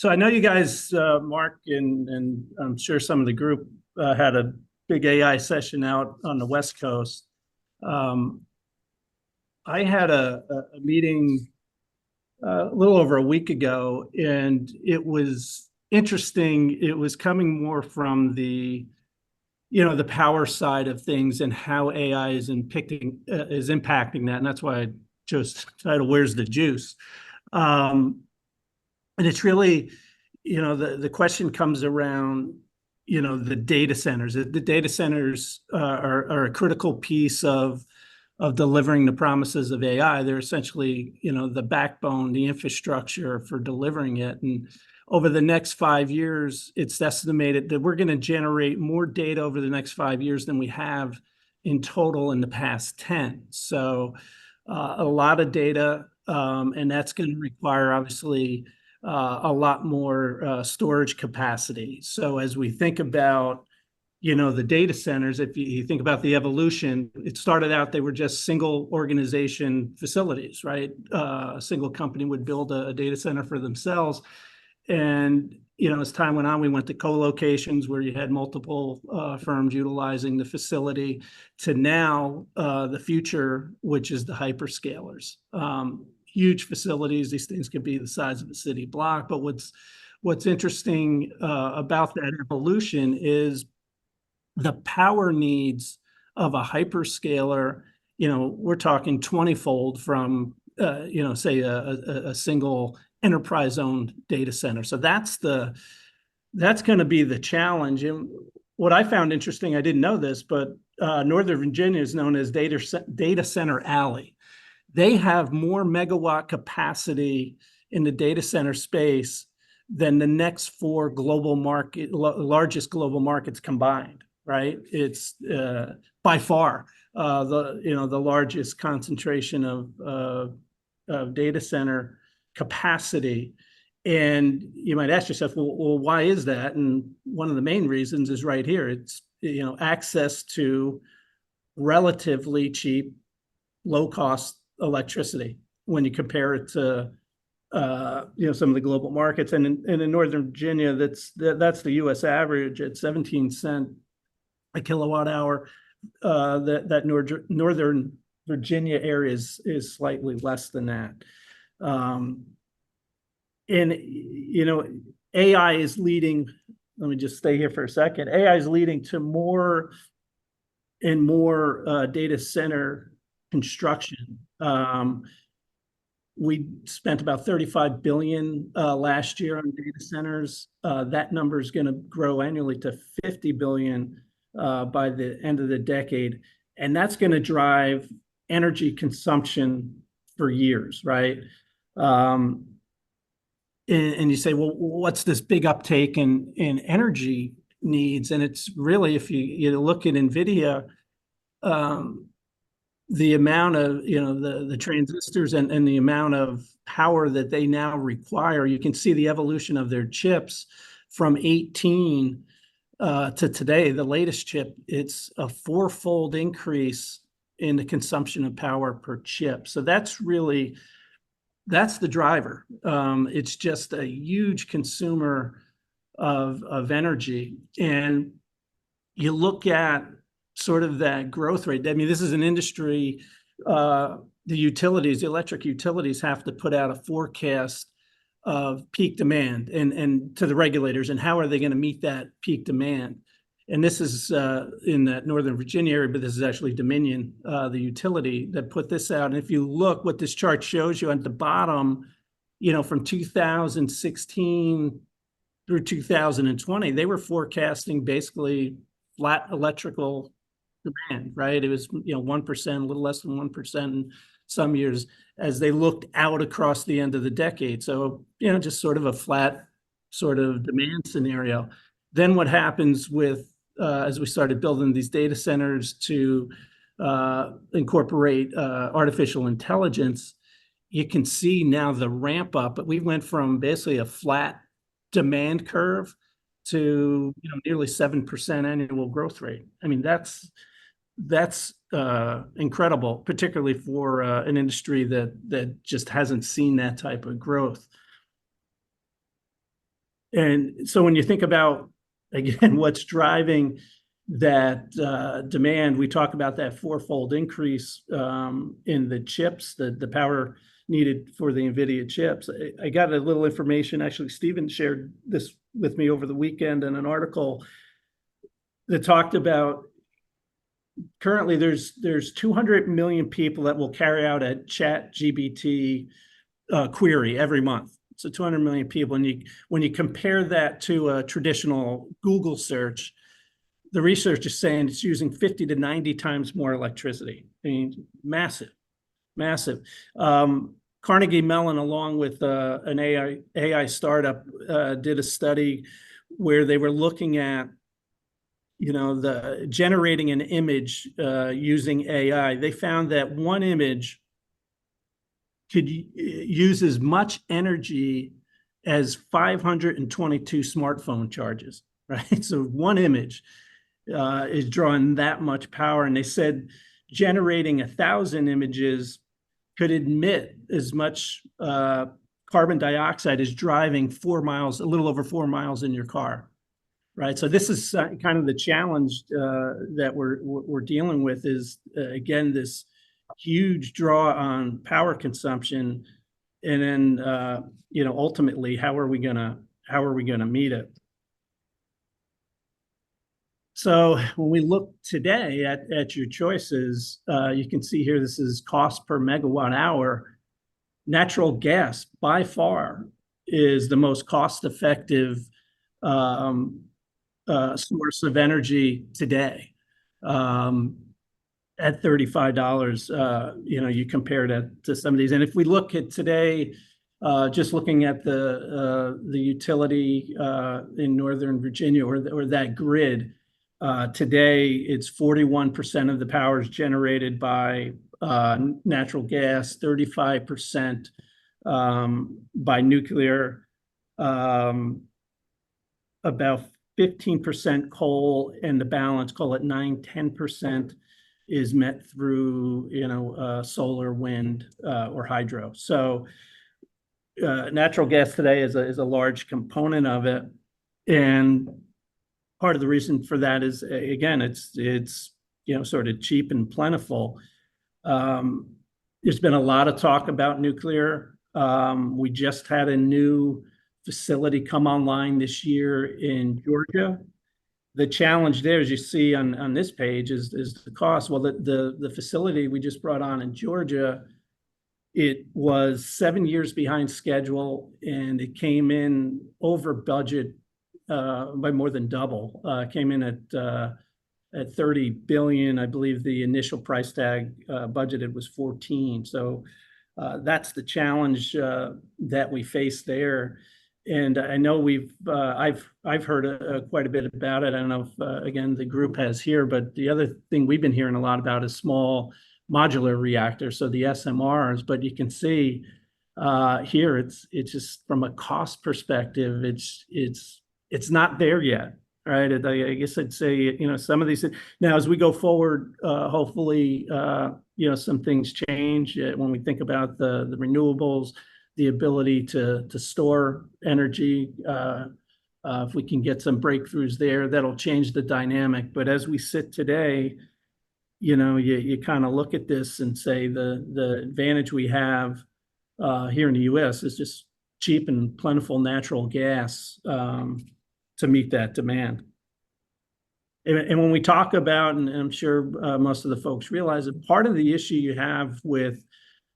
So I know you guys, Mark, and I'm sure some of the group had a big AI session out on the West Coast. Um, I had a meeting a little over a week ago, and it was interesting. It was coming more from the power side of things and how AI is impacting that, and that's why I chose the title "Where's the Juice?" Um, and it's really, the question comes around, the data centers. The data centers are a critical piece of delivering the promises of AI. They're essentially, the backbone, the infrastructure for delivering it. And over the next 5 years, it's estimated that we're going to generate more data over the next 5 years than we have in total in the past 10. So a lot of data, and that's going to require, obviously, a lot more storage capacity. So as we think about, the data centers, if you think about the evolution, it started out, they were just single organization facilities, right? A single company would build a data center for themselves. And, as time went on, we went to co-locations where you had multiple firms utilizing the facility to now the future, which is the hyperscalers. Huge facilities. These things could be the size of a city block. But what's interesting about that evolution is the power needs of a hyperscaler. We're talking 20-fold from, say a single enterprise-owned data center. So that's going to be the challenge. And what I found interesting, I didn't know this, but Northern Virginia is known as Data Center Alley. They have more megawatt capacity in the data center space than the next four largest global markets combined. Right? It's by far the largest concentration of data center capacity. And you might ask yourself, well, why is that? And one of the main reasons is right here. It's access to relatively cheap, low cost electricity when you compare it to some of the global markets. And in Northern Virginia, that's the U.S. average at 17 cents a kilowatt hour. That Northern Virginia area is slightly less than that. And AI is leading. Let me just stay here for a second. AI is leading to more and more data center construction. We spent about $35 billion last year on data centers. That number is going to grow annually to $50 billion by the end of the decade. And that's going to drive energy consumption for years, right? And you say, well, what's this big uptake in energy needs? And it's really, if you look at NVIDIA, the amount of, the transistors and the amount of power that they now require, you can see the evolution of their chips from 18 to today, the latest chip. It's a fourfold increase in the consumption of power per chip. So that's the driver. It's just a huge consumer of energy. And you look at sort of that growth rate. I mean, this is an industry, the electric utilities have to put out a forecast of peak demand and to the regulators, and how are they going to meet that peak demand? And this is in that Northern Virginia area, but this is actually Dominion, the utility that put this out. And if you look, what this chart shows you at the bottom, from 2016 through 2020, they were forecasting basically flat electrical demand, right? It was 1%, a little less than 1% in some years, as they looked out across the end of the decade. So, just sort of a flat sort of demand scenario. Then what happens with, as we started building these data centers to incorporate artificial intelligence, you can see now the ramp up. But we went from basically a flat demand curve to nearly 7% annual growth rate. I mean, that's incredible, particularly for an industry that just hasn't seen that type of growth. And so when you think about, again, what's driving that demand, we talk about that fourfold increase in the chips, the power needed for the NVIDIA chips. I got a little information. Actually, Stephen shared this with me over the weekend in an article that talked about currently there's 200 million people that will carry out a chat GBT query every month. So 200 million people. And when you compare that to a traditional Google search, the research is saying it's using 50 to 90 times more electricity. I mean, massive, massive. Carnegie Mellon, along with an AI startup, did a study where they were looking at, the generating an image using AI. They found that one image could use as much energy as 522 smartphone charges, right? So one image is drawing that much power. And they said generating 1,000 images could emit as much carbon dioxide as driving 4 miles, a little over 4 miles in your car. Right. So this is kind of the challenge that we're dealing with is, again, this huge draw on power consumption. And then, ultimately, how are we gonna meet it? So when we look today at your choices, you can see here, this is cost per megawatt hour. Natural gas by far is the most cost effective source of energy today. At $35, you compare that to some of these. And if we look at today, just looking at the utility in Northern Virginia or that grid, today it's 41% of the power is generated by natural gas, 35% by nuclear, about 15% coal, and the balance, call it 9-10%, is met through solar, wind, or hydro. So natural gas today is a large component of it, and part of the reason for that is, again, it's sort of cheap and plentiful. There's been a lot of talk about nuclear. We just had a new facility come online this year in Georgia. The challenge there, as you see on this page, is the cost. Well, the facility we just brought on in Georgia, it was 7 years behind schedule, and it came in over budget by more than double. Came in at 30 billion. I believe the initial price tag budgeted was 14. So that's the challenge that we face there. And I know I've heard quite a bit about it. I don't know if again the group has here, but the other thing we've been hearing a lot about is small modular reactors, so the SMRs. But you can see here it's just from a cost perspective, it's not there yet, right? I guess I'd say some of these now as we go forward, hopefully some things change when we think about the renewables. The ability to store energy. If we can get some breakthroughs there, that'll change the dynamic. But as we sit today, you kind of look at this and say the advantage we have here in the U.S. is just cheap and plentiful natural gas to meet that demand. And when we talk about, and I'm sure most of the folks realize that part of the issue you have with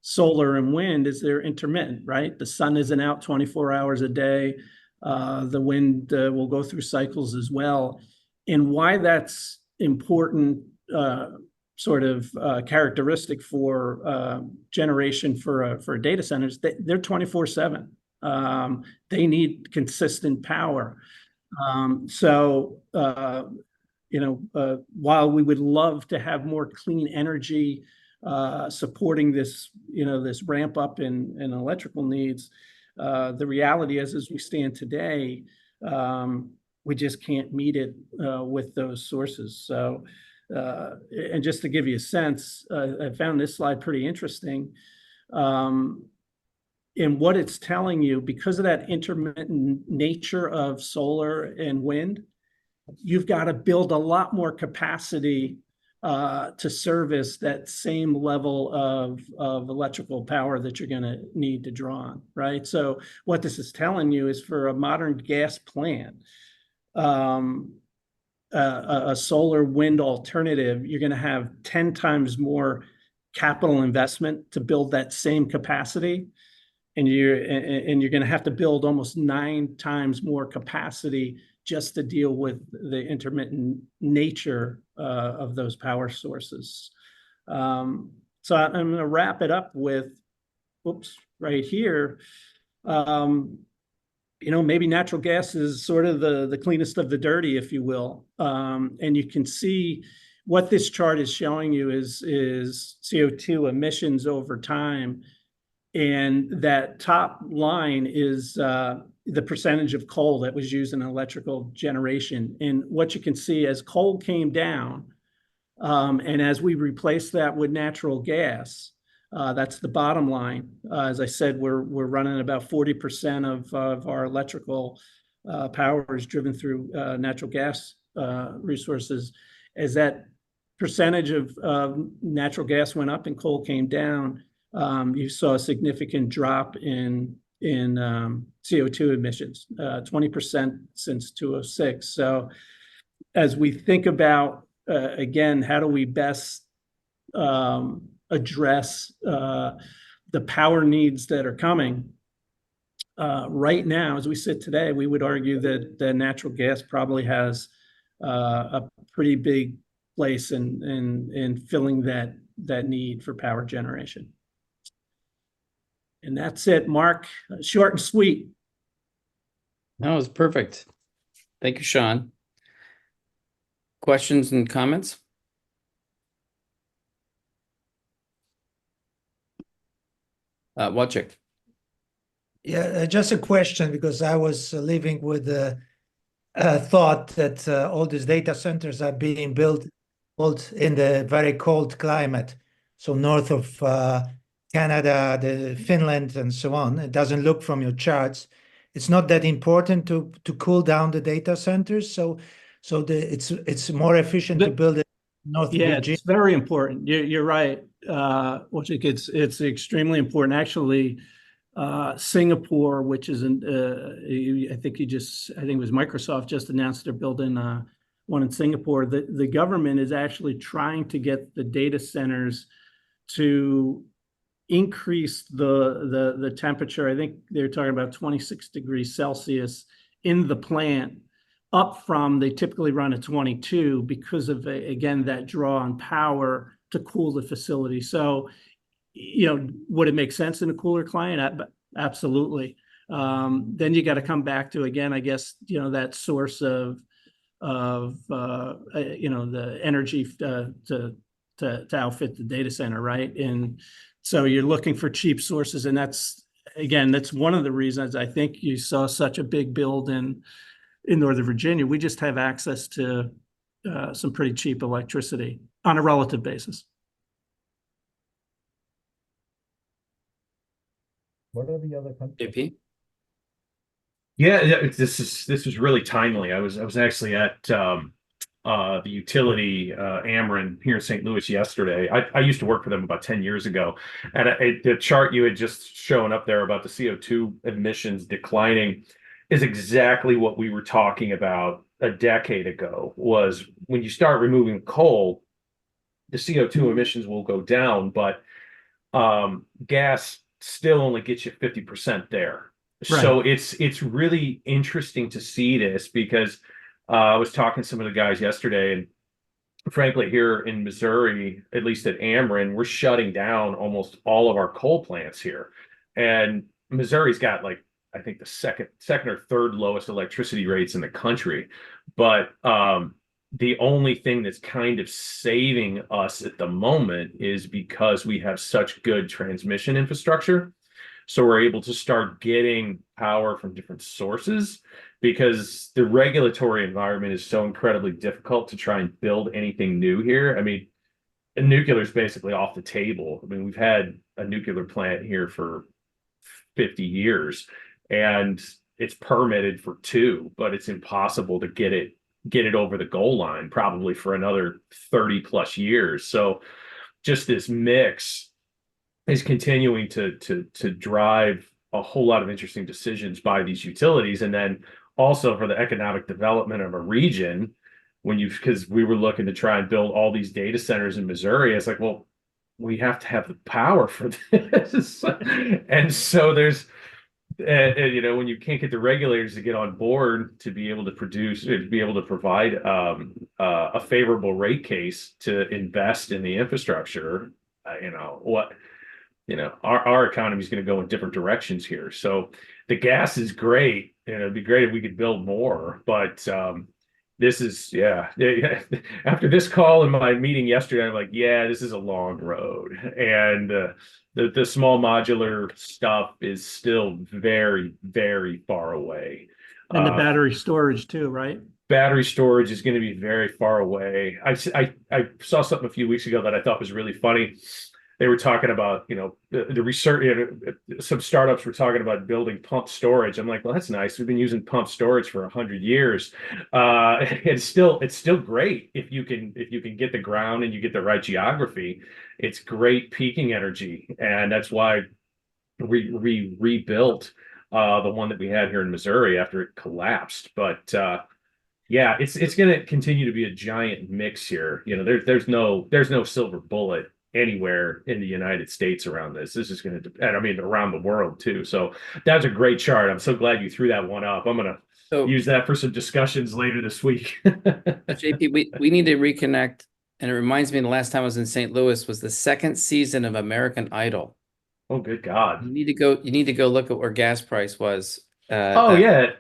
solar and wind is they're intermittent, right? The sun isn't out 24 hours a day. The wind will go through cycles as well. And why that's important sort of characteristic for generation for data centers, they're 24/7. They need consistent power. While we would love to have more clean energy supporting this, this ramp up in electrical needs, the reality is, as we stand today, we just can't meet it with those sources. So, and just to give you a sense, I found this slide pretty interesting. And what it's telling you, because of that intermittent nature of solar and wind, you've got to build a lot more capacity to service that same level of electrical power that you're going to need to draw on, right? So what this is telling you is for a modern gas plant, a solar wind alternative, you're going to have 10 times more capital investment to build that same capacity. And you're going to have to build almost 9 times more capacity just to deal with the intermittent nature of those power sources. So I'm going to wrap it up with, whoops, right here. Maybe natural gas is sort of the cleanest of the dirty, if you will. And you can see what this chart is showing you is CO2 emissions over time. And that top line is the percentage of coal that was used in electrical generation. And what you can see as coal came down, and as we replace that with natural gas, that's the bottom line. As I said, we're running about 40% of our electrical power is driven through natural gas resources. As that percentage of natural gas went up and coal came down, you saw a significant drop in CO2 emissions, 20% since 2006. So as we think about, again, how do we best address the power needs that are coming, right now, as we sit today, we would argue that the natural gas probably has a pretty big place in filling that need for power generation. And that's it, Mark. Short and sweet. That was perfect. Thank you, Sean. Questions and comments? Wojciech. Yeah, just a question, because I was living with the thought that all these data centers are being built in the very cold climate, so north of Canada, Finland, and so on. It doesn't look from your charts. It's not that important to cool down the data centers, so it's more efficient to build it North Virginia. It's very important. You're right, Wojciech. It's extremely important. Actually, Singapore, which is I think it was Microsoft just announced they're building one in Singapore. The government is actually trying to get the data centers to increase the temperature. I think they're talking about 26 degrees Celsius in the plant, up from, they typically run at 22 because of, again, that draw on power to cool the facility. So, would it make sense in a cooler climate? Absolutely. Then you got to come back to, again, I guess, that source of the energy to outfit the data center, right? And so you're looking for cheap sources, and that's one of the reasons I think you saw such a big build in Northern Virginia. We just have access to some pretty cheap electricity on a relative basis. What are the other countries? JP? Yeah, this is really timely. I was actually at the utility Ameren here in St. Louis yesterday. I used to work for them about 10 years ago, and the chart you had just shown up there about the CO2 emissions declining is exactly what we were talking about a decade ago. Was when you start removing coal, the CO2 emissions will go down, but gas still only gets you 50% there. Right. So it's really interesting to see this, because I was talking to some of the guys yesterday, and frankly, here in Missouri, at least at Ameren, we're shutting down almost all of our coal plants here. And Missouri's got, like, I think the second or third lowest electricity rates in the country. But the only thing that's kind of saving us at the moment is because we have such good transmission infrastructure. So we're able to start getting power from different sources, because the regulatory environment is so incredibly difficult to try and build anything new here. I mean, nuclear is basically off the table. I mean, we've had a nuclear plant here for 50 years, and it's permitted for 2, but it's impossible to get it over the goal line probably for another 30 plus years. So just this mix is continuing to drive a whole lot of interesting decisions by these utilities. And then also for the economic development of a region, because we were looking to try and build all these data centers in Missouri, it's like, well, we have to have the power for this. And so there's, when you can't get the regulators to get on board to be able to provide a favorable rate case to invest in the infrastructure, our economy is going to go in different directions here. So the gas is great, and it'd be great if we could build more. But this is, after this call and my meeting yesterday, I'm like, this is a long road, and the small modular stuff is still very, very far away. And the battery storage too, right? Battery storage is going to be very far away. I saw something a few weeks ago that I thought was really funny. They were talking about, the research, some startups were talking about building pump storage. I'm like, well, that's nice. We've been using pump storage for 100 years. It's still great if you can get the ground and you get the right geography. It's great peaking energy. And that's why we rebuilt the one that we had here in Missouri after it collapsed. But it's going to continue to be a giant mix here. There's no silver bullet anywhere in the United States around this. This is going to depend, around the world too. So that's a great chart. I'm so glad you threw that one up. I'm going to use that for some discussions later this week. JP, we need to reconnect. And it reminds me, the last time I was in St. Louis was the 2nd season of American Idol. Oh, good God. You need to go look at where gas price was. That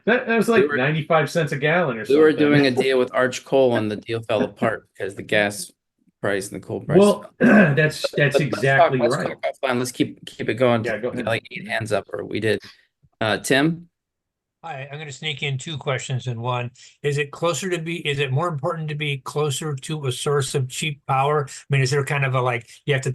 was like 95 cents a gallon or something. We were doing a deal with Arch Coal and the deal fell apart because the gas price and the coal price. Well, that's exactly let's right. Talk offline. Let's keep it going. Yeah, go ahead. Like 8 hands up, or we did. Tim? Hi, I'm going to sneak in 2 questions in one. Is it more important to be closer to a source of cheap power? Is there kind of you have to,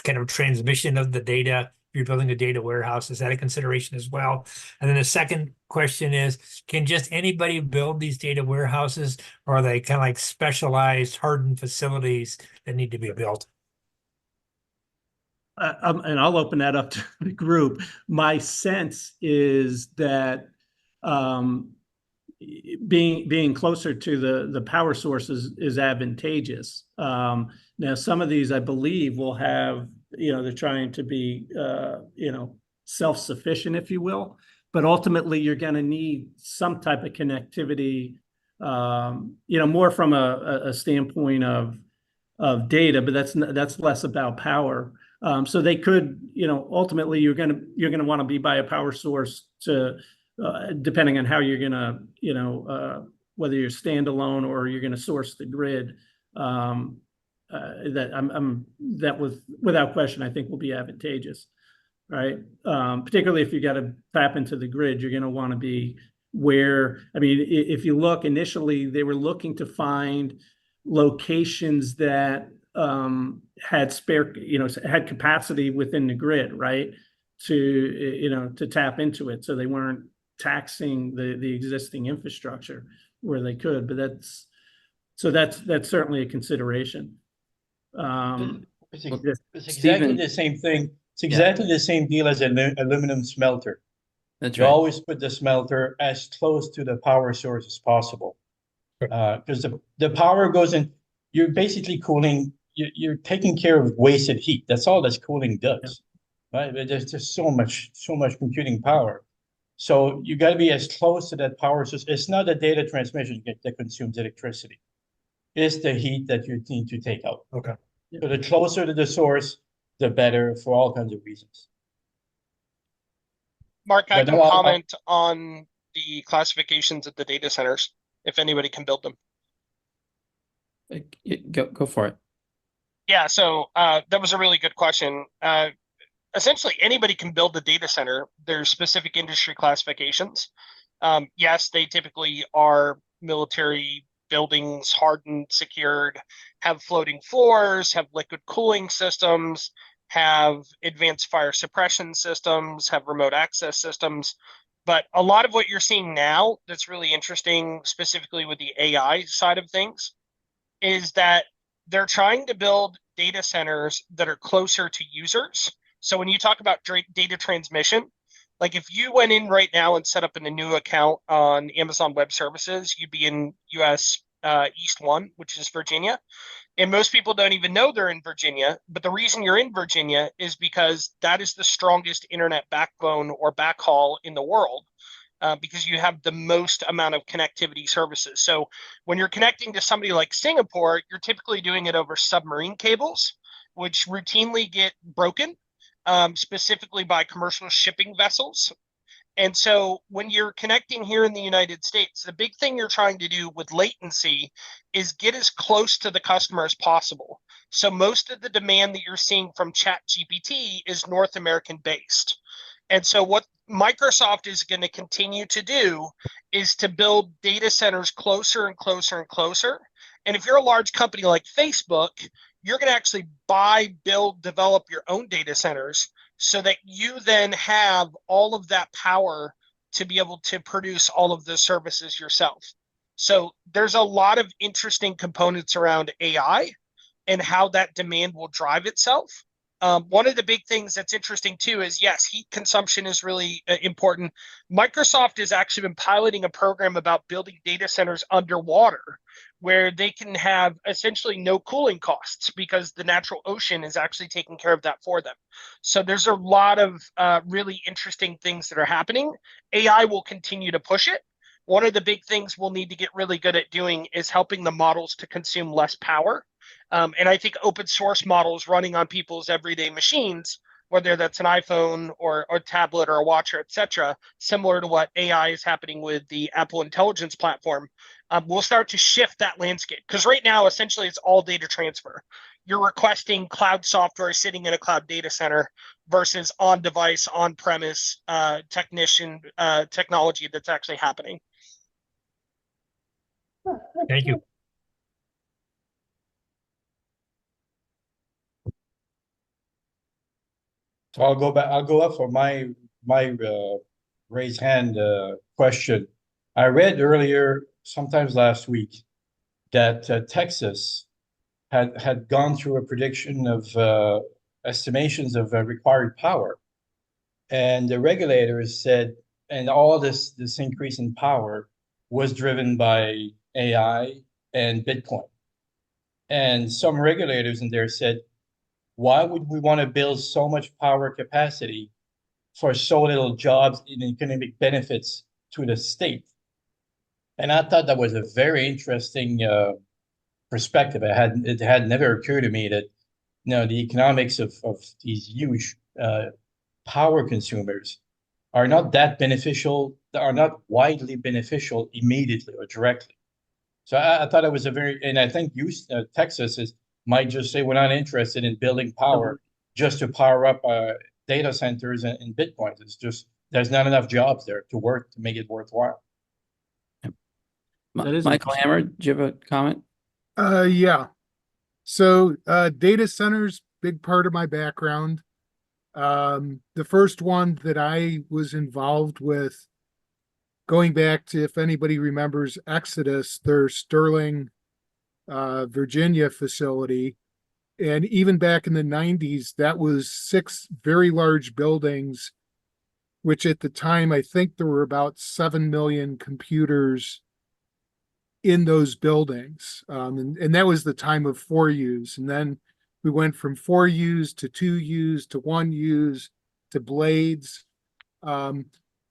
kind of transmission of the data? If you're building a data warehouse, is that a consideration as well? And then the second question is, can just anybody build these data warehouses, or are they kind of like specialized hardened facilities that need to be built? And I'll open that up to the group. My sense is that being closer to the power sources is advantageous. Now, some of these, I believe, will have, they're trying to be, self-sufficient, if you will. But ultimately, you're going to need some type of connectivity, more from a standpoint of data, but that's less about power. So they could, ultimately you're going to want to be by a power source to, depending on how you're going to, whether you're standalone or you're going to source the grid. Without question, I think will be advantageous, right? Particularly if you got to tap into the grid, you're going to want to be where, if you look initially, they were looking to find locations that had spare, had capacity within the grid, right? To tap into it. So they weren't taxing the existing infrastructure where they could, but that's certainly a consideration. It's exactly the same thing. It's exactly the same deal as an aluminum smelter. That's You right. always put the smelter as close to the power source as possible. Because the power goes in, you're basically cooling, you're taking care of wasted heat. That's all that cooling does, right? But there's just so much computing power. So you got to be as close to that power source. It's not the data transmission that consumes electricity. It's the heat that you need to take out. Okay. So the closer to the source, the better for all kinds of reasons. Mark, I But can no, comment on the classifications of the data centers, if anybody can build them. Go for it. Yeah, so that was a really good question. Essentially, anybody can build the data center. There's specific industry classifications. Yes, they typically are military buildings, hardened, secured, have floating floors, have liquid cooling systems, have advanced fire suppression systems, have remote access systems. But a lot of what you're seeing now that's really interesting, specifically with the AI side of things, is that they're trying to build data centers that are closer to users. So when you talk about data transmission, like if you went in right now and set up in a new account on Amazon Web Services, you'd be in US East 1, which is Virginia. And most people don't even know they're in Virginia. But the reason you're in Virginia is because that is the strongest internet backbone or backhaul in the world. Because you have the most amount of connectivity services. So when you're connecting to somebody like Singapore, you're typically doing it over submarine cables, which routinely get broken, specifically by commercial shipping vessels. And so when you're connecting here in the United States, the big thing you're trying to do with latency is get as close to the customer as possible. So most of the demand that you're seeing from ChatGPT is North American based. And so what Microsoft is going to continue to do is to build data centers closer and closer and closer. And if you're a large company like Facebook, you're going to actually buy, build, develop your own data centers so that you then have all of that power to be able to produce all of the services yourself. So there's a lot of interesting components around AI and how that demand will drive itself. One of the big things that's interesting too is, yes, heat consumption is really important. Microsoft has actually been piloting a program about building data centers underwater where they can have essentially no cooling costs because the natural ocean is actually taking care of that for them. So there's a lot of really interesting things that are happening. AI will continue to push it. One of the big things we'll need to get really good at doing is helping the models to consume less power. And I think open source models running on people's everyday machines, whether that's an iPhone or a tablet or a watch, et cetera, similar to what AI is happening with the Apple Intelligence platform, we'll start to shift that landscape. Because right now, essentially, it's all data transfer. You're requesting cloud software sitting in a cloud data center versus on-device, on-premise technology that's actually happening. Thank you. So I'll go back. I'll go up for my raise hand question. I read earlier, sometimes last week, that Texas had gone through a prediction of estimations of required power, and the regulators said, and all this increase in power was driven by AI and Bitcoin. And some regulators in there said, why would we want to build so much power capacity for so little jobs and economic benefits to the state? And I thought that was a very interesting perspective. It had never occurred to me that the economics of these huge power consumers are not that beneficial, are not widely beneficial immediately or directly. So I thought it was and I think Texas might just say, we're not interested in building power just to power up data centers and Bitcoins. It's just, there's not enough jobs there to make it worthwhile. That is Michael interesting. Hammer, do you have a comment? Yeah. So data centers, big part of my background. The first one that I was involved with, going back to, if anybody remembers Exodus, their Sterling, Virginia facility. And even back in the 90s, that was 6 very large buildings, which at the time, I think there were about 7 million computers in those buildings. And that was the time of 4Us. And then we went from 4Us to 2Us to 1Us to blades.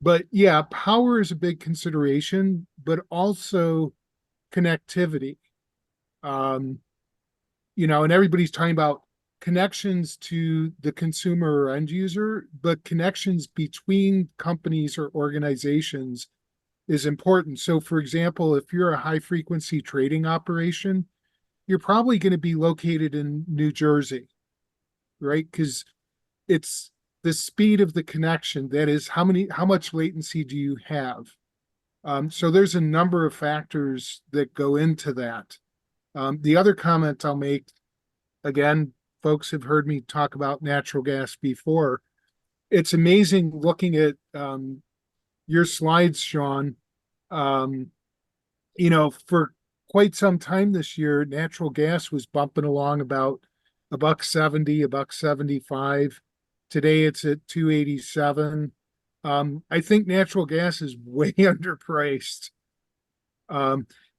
But yeah, power is a big consideration, but also connectivity. And everybody's talking about connections to the consumer or end user, but connections between companies or organizations is important. So for example, if you're a high frequency trading operation, you're probably going to be located in New Jersey, right? Because it's the speed of the connection. That is, how much latency do you have? So there's a number of factors that go into that. The other comment I'll make, again, folks have heard me talk about natural gas before. It's amazing looking at your slides, Sean. For quite some time this year, natural gas was bumping along about $1.70, $1.75. Today it's at 287. I think natural gas is way underpriced.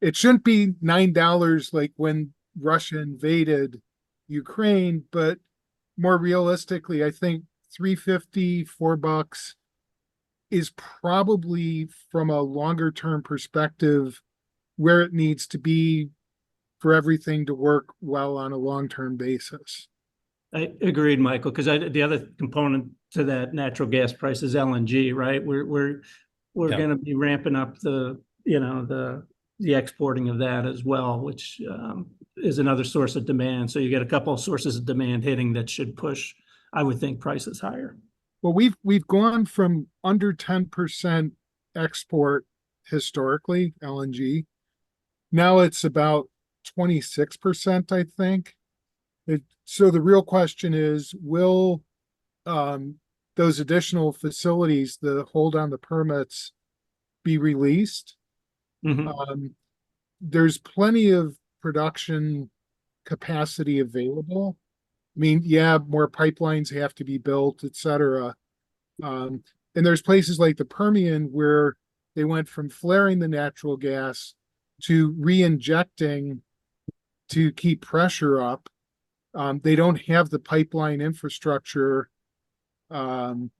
It shouldn't be $9 like when Russia invaded Ukraine, but more realistically, I think 350, $4 is probably, from a longer term perspective, where it needs to be for everything to work well on a long-term basis. I agreed, Michael, because the other component to that natural gas price is LNG, right? We're Yeah. going to be ramping up the exporting of that as well, which is another source of demand. So you get a couple of sources of demand hitting that should push, I would think, prices higher. Well, we've gone from under 10% export historically, LNG. Now it's about 26%, I think. So the real question is, will those additional facilities, the hold on the permits, be released? Mhm. There's plenty of production capacity available. I mean, yeah, more pipelines have to be built, et cetera. And there's places like the Permian where they went from flaring the natural gas to re-injecting to keep pressure up. They don't have the pipeline infrastructure to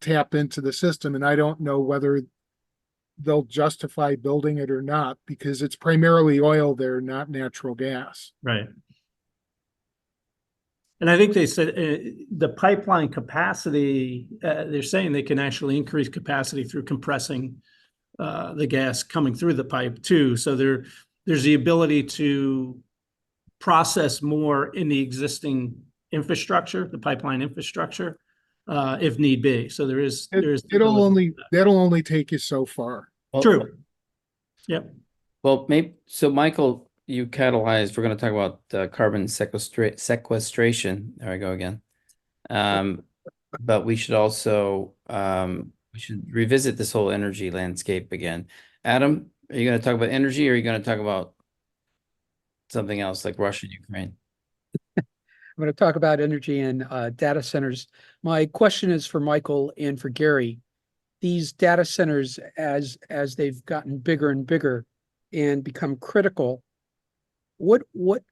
tap into the system, and I don't know whether they'll justify building it or not, because it's primarily oil there, not natural gas. Right. And I think they said the pipeline capacity, they're saying they can actually increase capacity through compressing the gas coming through the pipe too. So there's the ability to process more in the existing infrastructure, the pipeline infrastructure, if need be. So That'll only take you so far. Well, True. Yep. Well, maybe so, Michael, you catalyzed. We're going to talk about carbon sequestration. There I go again. But we should also we should revisit this whole energy landscape again. Adam, are you going to talk about energy, or are you going to talk about something else like Russia and Ukraine? I'm going to talk about energy and data centers. My question is for Michael and for Gary. These data centers, as they've gotten bigger and bigger and become critical, what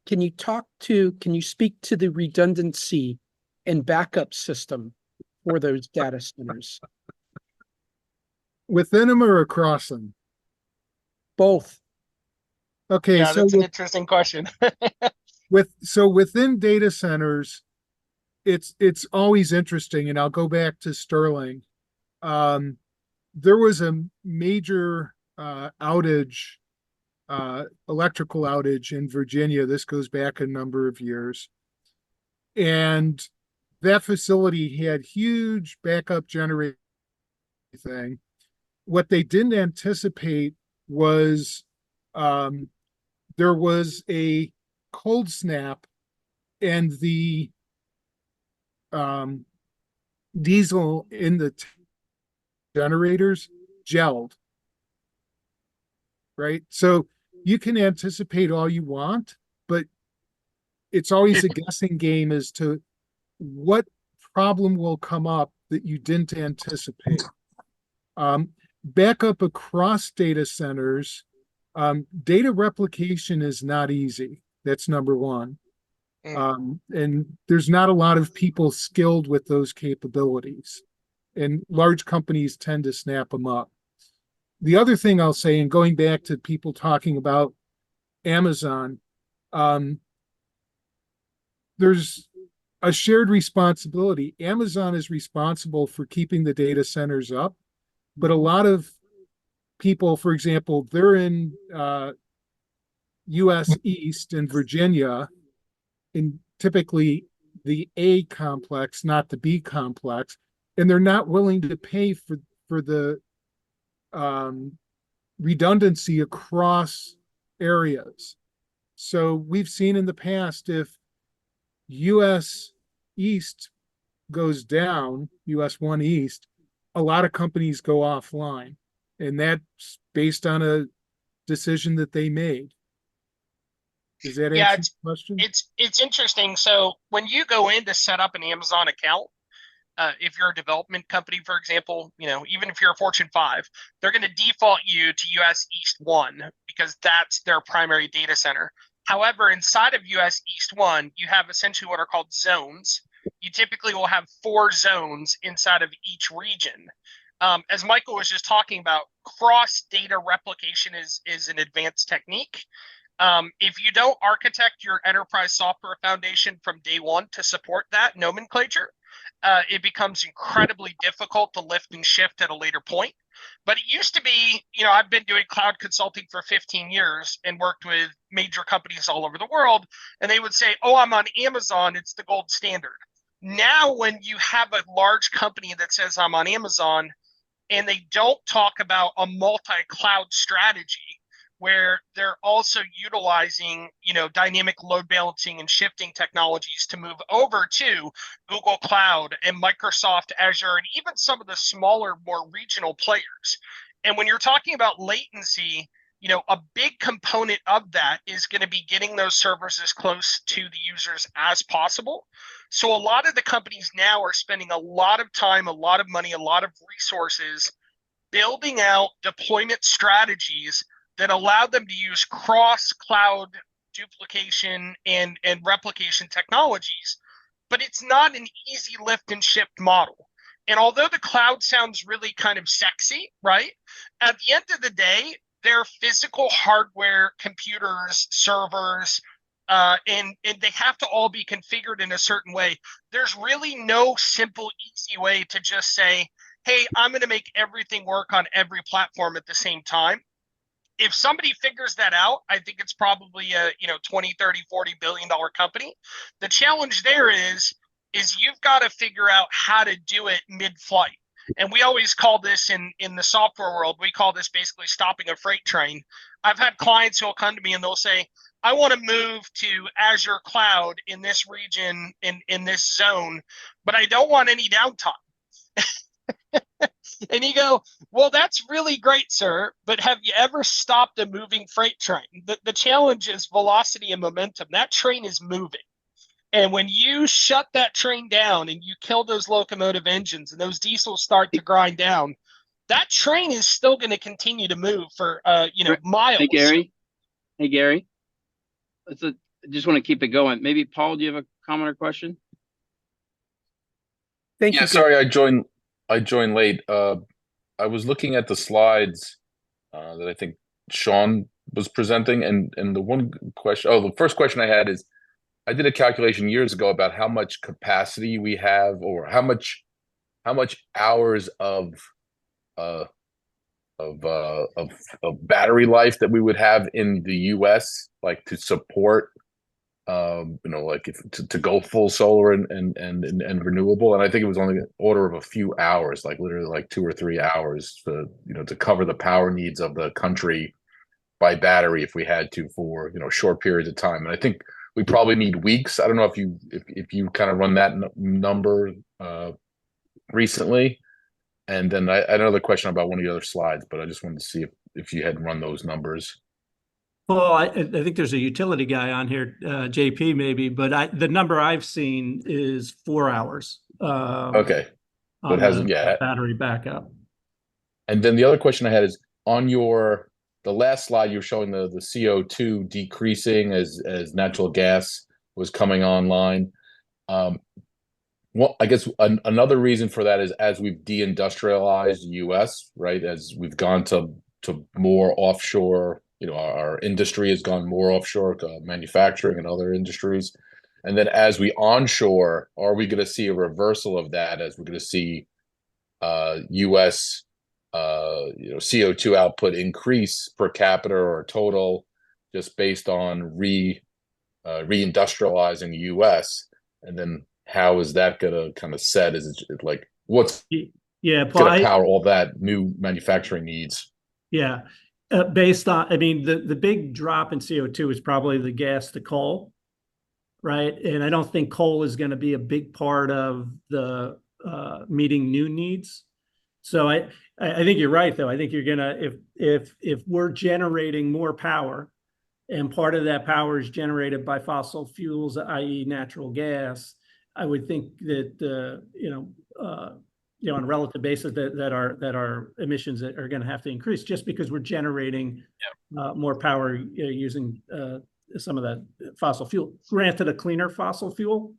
can you speak to the redundancy and backup system for those data centers? Within them or across them? Both. Okay, Yeah, so that's an interesting question. within data centers, it's always interesting, and I'll go back to Sterling. There was a major outage, electrical outage in Virginia. This goes back a number of years. And that facility had huge backup generating thing. What they didn't anticipate was there was a cold snap, and the diesel in the generators gelled, right? So you can anticipate all you want, but it's always a guessing game as to what problem will come up that you didn't anticipate. Backup across data centers, data replication is not easy. That's number one. And there's not a lot of people skilled with those capabilities. And large companies tend to snap them up. The other thing I'll say, and going back to people talking about Amazon, there's a shared responsibility. Amazon is responsible for keeping the data centers up, but a lot of people, for example, they're in US East in Virginia, in typically the A complex, not the B complex, and they're not willing to pay for the redundancy across areas. So we've seen in the past, if US East goes down, US 1 East, a lot of companies go offline. And that's based on a decision that they made. Does that Yeah, answer the question? it's interesting. So when you go in to set up an Amazon account, if you're a development company, for example, even if you're a Fortune 5, they're going to default you to US East 1 because that's their primary data center. However, inside of US East 1, you have essentially what are called zones. You typically will have 4 zones inside of each region. As Michael was just talking about, cross data replication is an advanced technique. If you don't architect your enterprise software foundation from day one to support that nomenclature, it becomes incredibly difficult to lift and shift at a later point. But it used to be, I've been doing cloud consulting for 15 years and worked with major companies all over the world. And they would say, oh, I'm on Amazon. It's the gold standard. Now, when you have a large company that says I'm on Amazon and they don't talk about a multi-cloud strategy, where they're also utilizing, dynamic load balancing and shifting technologies to move over to Google Cloud and Microsoft Azure, and even some of the smaller, more regional players. And when you're talking about latency, a big component of that is going to be getting those servers as close to the users as possible. So a lot of the companies now are spending a lot of time, a lot of money, a lot of resources building out deployment strategies that allow them to use cross-cloud duplication and replication technologies, but it's not an easy lift and shift model. And although the cloud sounds really kind of sexy, right? At the end of the day, they're physical hardware, computers, servers, and they have to all be configured in a certain way. There's really no simple, easy way to just say, hey, I'm going to make everything work on every platform at the same time. If somebody figures that out, I think it's probably a 20, 30, $40 billion company. The challenge there is you've got to figure out how to do it mid-flight. And we always call this in the software world, we call this basically stopping a freight train. I've had clients who will come to me and they'll say, I want to move to Azure Cloud in this region, in this zone, but I don't want any downtime. And you go, well, that's really great, sir, but have you ever stopped a moving freight train? The challenge is velocity and momentum. That train is moving. And when you shut that train down and you kill those locomotive engines and those diesels start to grind down, that train is still going to continue to move for, miles. Hey, Gary. I just want to keep it going. Maybe Paul, do you have a comment or question? Thank you. Yeah, sorry, I joined late. I was looking at the slides that I think Sean was presenting, and the first question I had is, I did a calculation years ago about how much capacity we have, or how much hours of battery life that we would have in the US, like to support like to go full solar and renewable. And I think it was only an order of a few hours, like literally like 2 or 3 hours to cover the power needs of the country by battery if we had to for short periods of time. And I think we probably need weeks. I don't know if you kind of run that number recently. And then I had another question about one of the other slides, but I just wanted to see if you had run those numbers. Well, I think there's a utility guy on here, JP maybe, but the number I've seen is 4 hours. Okay. On It hasn't the battery backup. And then the other question I had is on the last slide, you were showing the CO2 decreasing as natural gas was coming online. Well, I guess another reason for that is as we've deindustrialized the US, right? As we've gone to more offshore, our industry has gone more offshore, manufacturing and other industries. And then as we onshore, are we going to see a reversal of that as we're going to see US CO2 output increase per capita or total just based on reindustrializing the US? And then how is that going to kind of set? Is it like what's going to power all that new manufacturing needs? Yeah. Based on, the big drop in CO2 is probably the gas to coal. right? And I don't think coal is going to be a big part of the meeting new needs. So I think you're right, though. I think you're gonna, if we're generating more power, and part of that power is generated by fossil fuels, i.e., natural gas, I would think that on a relative basis that our emissions are going to have to increase just because we're generating more power using some of that fossil fuel. Granted, a cleaner fossil fuel,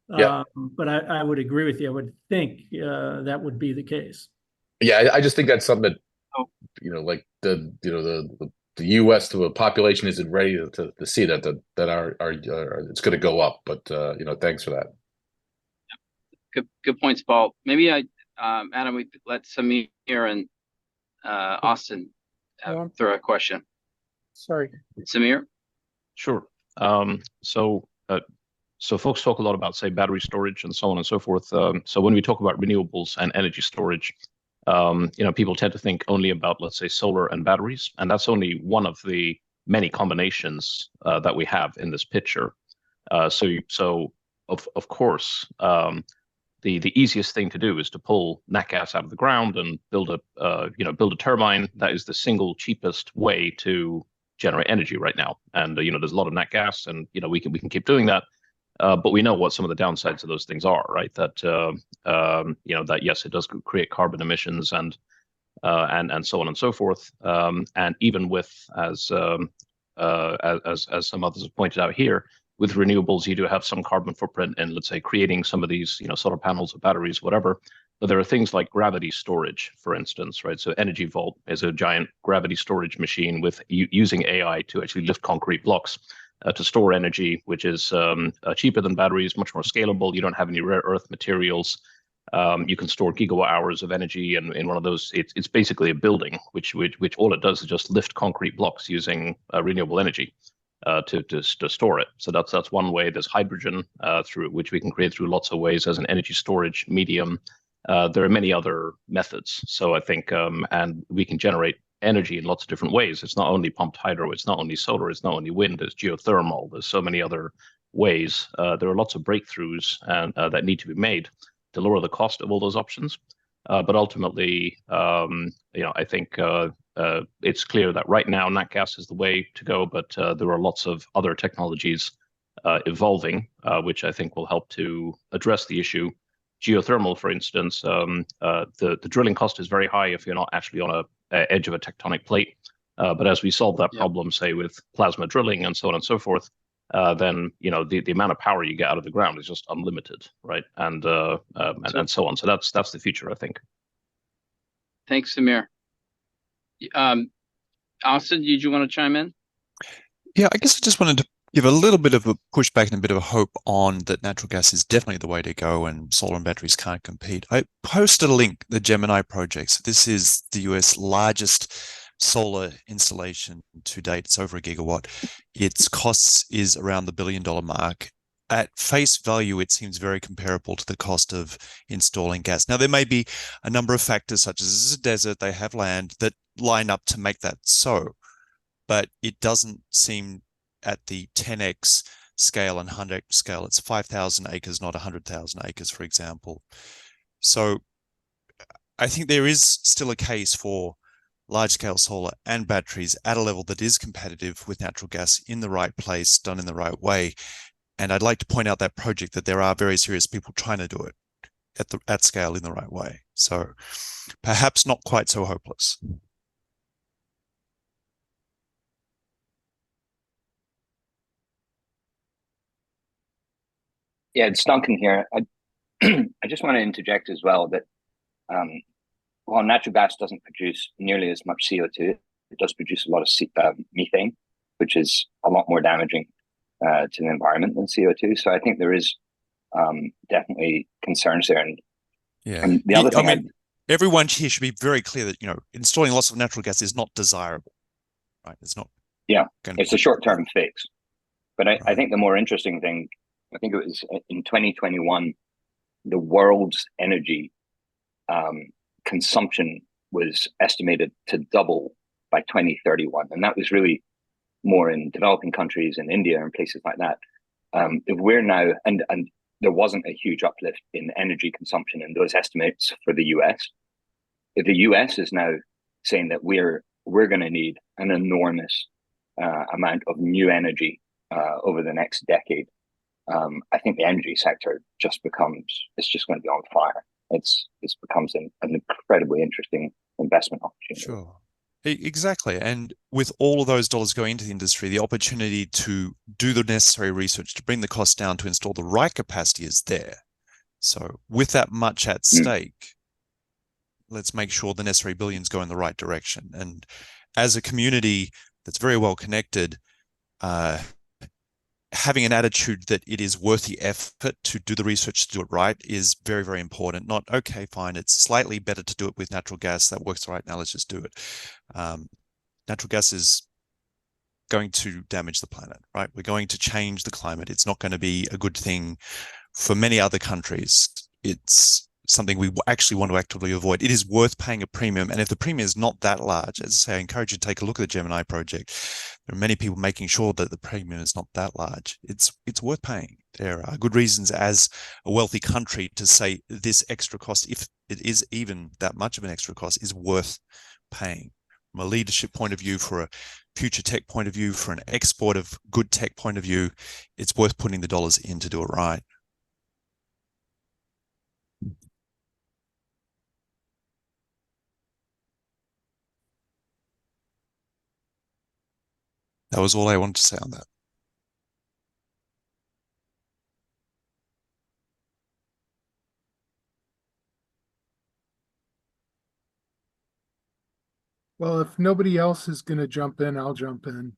but I would agree with you. I would think that would be the case. Yeah, I just think that's something that, like the U.S. to a population isn't ready to see that our it's going to go up. But thanks for that. Good points, Paul. Maybe Adam, we let Samir and Austin throw a question. Sorry. Samir? Sure. So folks talk a lot about, say, battery storage and so on and so forth. So when we talk about renewables and energy storage, people tend to think only about, let's say, solar and batteries, and that's only one of the many combinations that we have in this picture. So of course, the easiest thing to do is to pull nat gas out of the ground and build a turbine. That is the single cheapest way to generate energy right now. And there's a lot of nat gas, and we can keep doing that. But we know what some of the downsides of those things are, right? That that yes, it does create carbon emissions and so on and so forth. And even with as some others have pointed out here, with renewables, you do have some carbon footprint in, let's say, creating some of these solar panels or batteries, whatever. But there are things like gravity storage, for instance, right? So Energy Vault is a giant gravity storage machine with using AI to actually lift concrete blocks. To store energy, which is cheaper than batteries, much more scalable. You don't have any rare earth materials. You can store gigawatt hours of energy, and in one of those, it's basically a building, which all it does is just lift concrete blocks using renewable energy to store it. So that's one way. There's hydrogen through which we can create through lots of ways as an energy storage medium. There are many other methods. So I think, and we can generate energy in lots of different ways. It's not only pumped hydro, it's not only solar, it's not only wind, there's geothermal, there's so many other ways. There are lots of breakthroughs that need to be made to lower the cost of all those options. But ultimately, I think it's clear that right now nat gas is the way to go, but there are lots of other technologies evolving, which I think will help to address the issue. Geothermal, for instance, the drilling cost is very high if you're not actually on a edge of a tectonic plate. But as we solve that problem, say with plasma drilling and so on and so forth, then the amount of power you get out of the ground is just unlimited, right? And so on. So that's the future, I think. Thanks, Samir. Austin, did you want to chime in? Yeah, I guess I just wanted to give a little bit of a pushback and a bit of a hope on that natural gas is definitely the way to go and solar and batteries can't compete. I posted a link, the Gemini project. So this is the US largest solar installation to date. It's over 1 gigawatt. Its costs is around the $1 billion mark. At face value, it seems very comparable to the cost of installing gas. Now, there may be a number of factors, such as this is a desert, they have land, that line up to make that so. But it doesn't seem at the 10x scale and 100x scale. It's 5,000 acres, not 100,000 acres, for example. So I think there is still a case for large-scale solar and batteries at a level that is competitive with natural gas in the right place, done in the right way. And I'd like to point out that project that there are very serious people trying to do it at scale in the right way. So perhaps not quite so hopeless. Yeah, it's Duncan here. I just want to interject as well that while natural gas doesn't produce nearly as much CO2, it does produce a lot of methane, which is a lot more damaging to the environment than CO2. So I think there is definitely concerns there. And the other thing, everyone here should be very clear that installing lots of natural gas is not desirable, right? It's not. Yeah, it's a short-term fix. But I think the more interesting thing, I think it was in 2021, the world's energy consumption was estimated to double by 2031. And that was really more in developing countries in India and places like that. If we're now, and there wasn't a huge uplift in energy consumption in those estimates for the US. If the US is now saying that we're going to need an enormous amount of new energy over the next decade, I think the energy sector just becomes, it's just going to be on fire. It becomes an incredibly interesting investment opportunity. Sure. Exactly. And with all of those dollars going into the industry, the opportunity to do the necessary research to bring the cost down to install the right capacity is there. So with that much at stake, let's make sure the necessary billions go in the right direction. And as a community that's very well connected, having an attitude that it is worth the effort to do the research to do it right is very, very important. Not, okay, fine, it's slightly better to do it with natural gas. That works right now, let's just do it. Natural gas is going to damage the planet, right? We're going to change the climate. It's not going to be a good thing for many other countries. It's something we actually want to actively avoid. It is worth paying a premium. And if the premium is not that large, as I say, I encourage you to take a look at the Gemini project. There are many people making sure that the premium is not that large. It's worth paying. There are good reasons as a wealthy country to say this extra cost, if it is even that much of an extra cost, is worth paying. From a leadership point of view, for a future tech point of view, for an export of good tech point of view, it's worth putting the dollars in to do it right. That was all I wanted to say on that. Well, if nobody else is going to jump in, I'll jump in.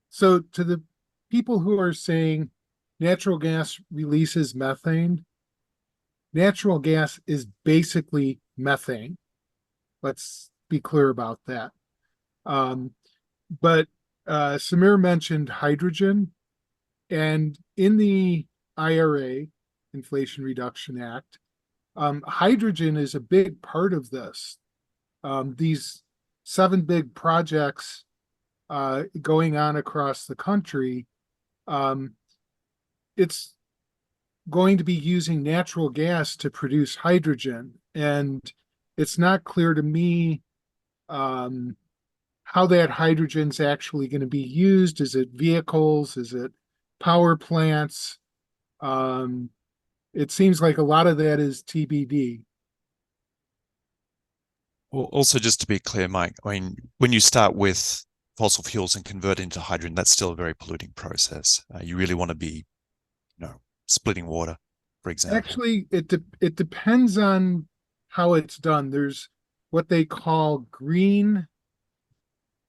So to the people who are saying natural gas releases methane, natural gas is basically methane. Let's be clear about that. But Samir mentioned hydrogen, and in the IRA, Inflation Reduction Act, hydrogen is a big part of this. These 7 big projects going on across the country, it's going to be using natural gas to produce hydrogen. And it's not clear to me how that hydrogen's actually going to be used. Is it vehicles? Is it power plants? It seems like a lot of that is TBD. Well, also, just to be clear, Mike, I mean, when you start with fossil fuels and convert into hydrogen, that's still a very polluting process. You really want to be, splitting water, for example. Actually, it depends on how it's done. There's what they call green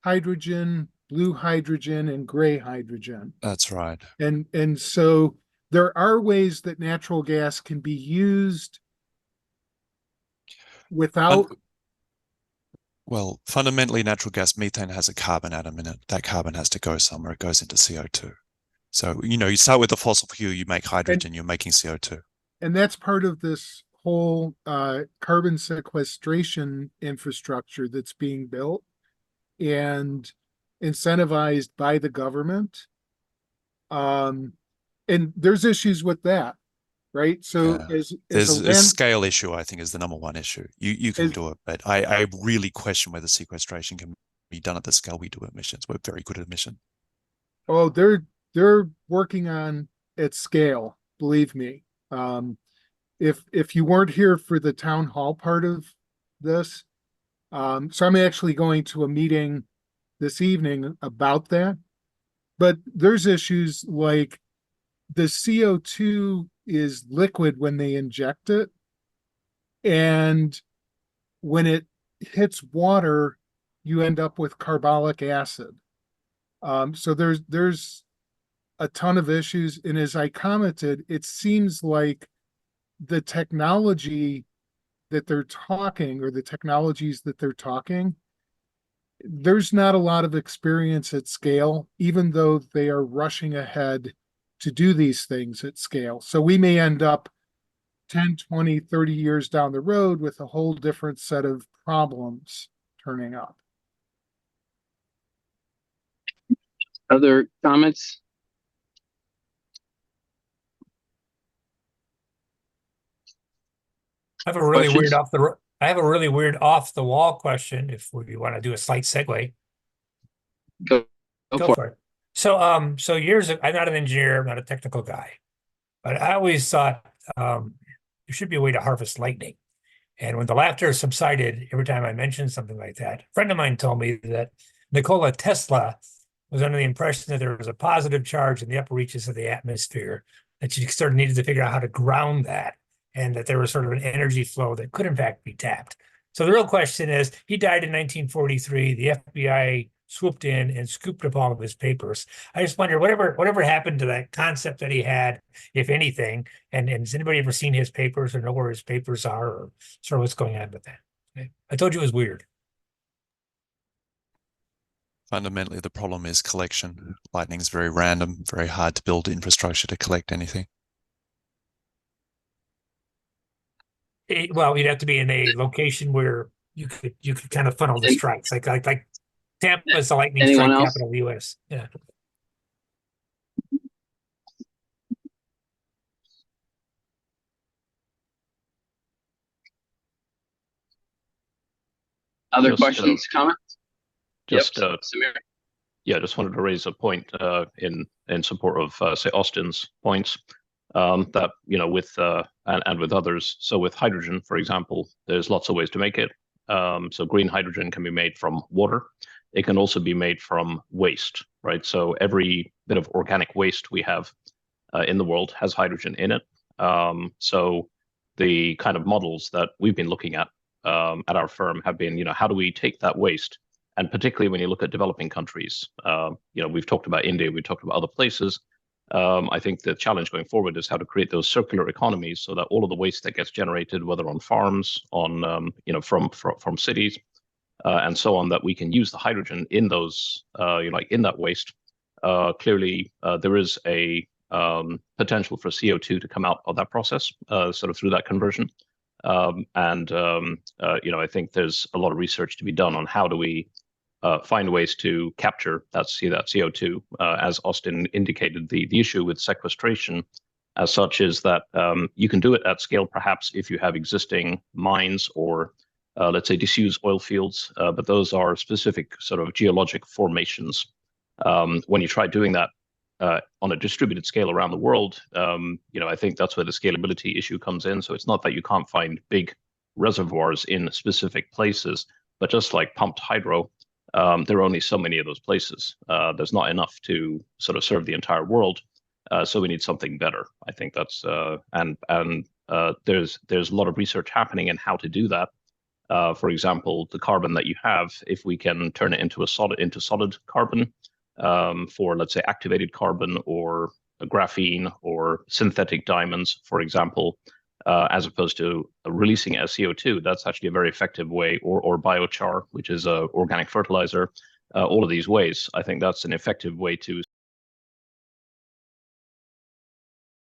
hydrogen, blue hydrogen, and gray hydrogen. That's right. And so there are ways that natural gas can be used without. Well, fundamentally, natural gas methane has a carbon atom in it. That carbon has to go somewhere. It goes into CO2. So, you start with the fossil fuel, you make hydrogen, you're making CO2. And that's part of this whole carbon sequestration infrastructure that's being built and incentivized by the government. And there's issues with that, right? So there's a scale issue, I think, is the number one issue. You can do it, but I really question whether sequestration can be done at the scale we do at emissions. We're very good at emission. Oh, they're working on at scale, believe me. If you weren't here for the town hall part of this, so I'm actually going to a meeting this evening about that. But there's issues like the CO2 is liquid when they inject it. And when it hits water, you end up with carbolic acid. So there's a ton of issues. And as I commented, it seems like the technology that they're talking, or the technologies that they're talking, there's not a lot of experience at scale, even though they are rushing ahead to do these things at scale. So we may end up 10, 20, 30 years down the road with a whole different set of problems turning up. Other comments? I have a really weird Questions? I have a really weird off the wall question if we want to do a slight segue. Go Go for for it. So years ago, I'm not an engineer, I'm not a technical guy, but I always thought there should be a way to harvest lightning. And when the laughter subsided, every time I mentioned something like that, a friend of mine told me that Nikola Tesla was under the impression that there was a positive charge in the upper reaches of the atmosphere, that you sort of needed to figure out how to ground that, and that there was sort of an energy flow that could in fact be tapped. So the real question is, he died in 1943. The FBI swooped in and scooped up all of his papers. I just wonder, whatever happened to that concept that he had, if anything, and has anybody ever seen his papers or know where his papers are, or sort of what's going on with that? Okay. I told you it was weird. Fundamentally, the problem is collection. Lightning is very random, very hard to build infrastructure to collect anything. Well, you'd have to be in a location where you could kind of funnel the And- strikes, like Tampa is the lightning Anyone strike else? capital of the U.S. Yeah. Other Just, questions, comments? Just Yep, Samir. yeah, just wanted to raise a point in support of say Austin's points, that with and with others. So with hydrogen, for example, there's lots of ways to make it. So green hydrogen can be made from water. It can also be made from waste, right? So every bit of organic waste we have in the world has hydrogen in it. So the kind of models that we've been looking at our firm have been, how do we take that waste? And particularly when you look at developing countries, we've talked about India, we've talked about other places. I think the challenge going forward is how to create those circular economies so that all of the waste that gets generated, whether on farms, on from cities, and so on, that we can use the hydrogen in those, in that waste. Clearly, there is a potential for CO2 to come out of that process, sort of through that conversion. I think there's a lot of research to be done on how do we find ways to capture that CO2. As Austin indicated, the issue with sequestration as such is that you can do it at scale, perhaps if you have existing mines or let's say disused oil fields, but those are specific sort of geologic formations. When you try doing that on a distributed scale around the world, I think that's where the scalability issue comes in. So it's not that you can't find big reservoirs in specific places, but just like pumped hydro, there are only so many of those places. There's not enough to sort of serve the entire world. So we need something better. I think that's there's a lot of research happening in how to do that. For example, the carbon that you have, if we can turn it into solid carbon, for let's say activated carbon or graphene or synthetic diamonds, for example, as opposed to releasing it as CO2, that's actually a very effective way, or biochar, which is a organic fertilizer. All of these ways, I think that's an effective way to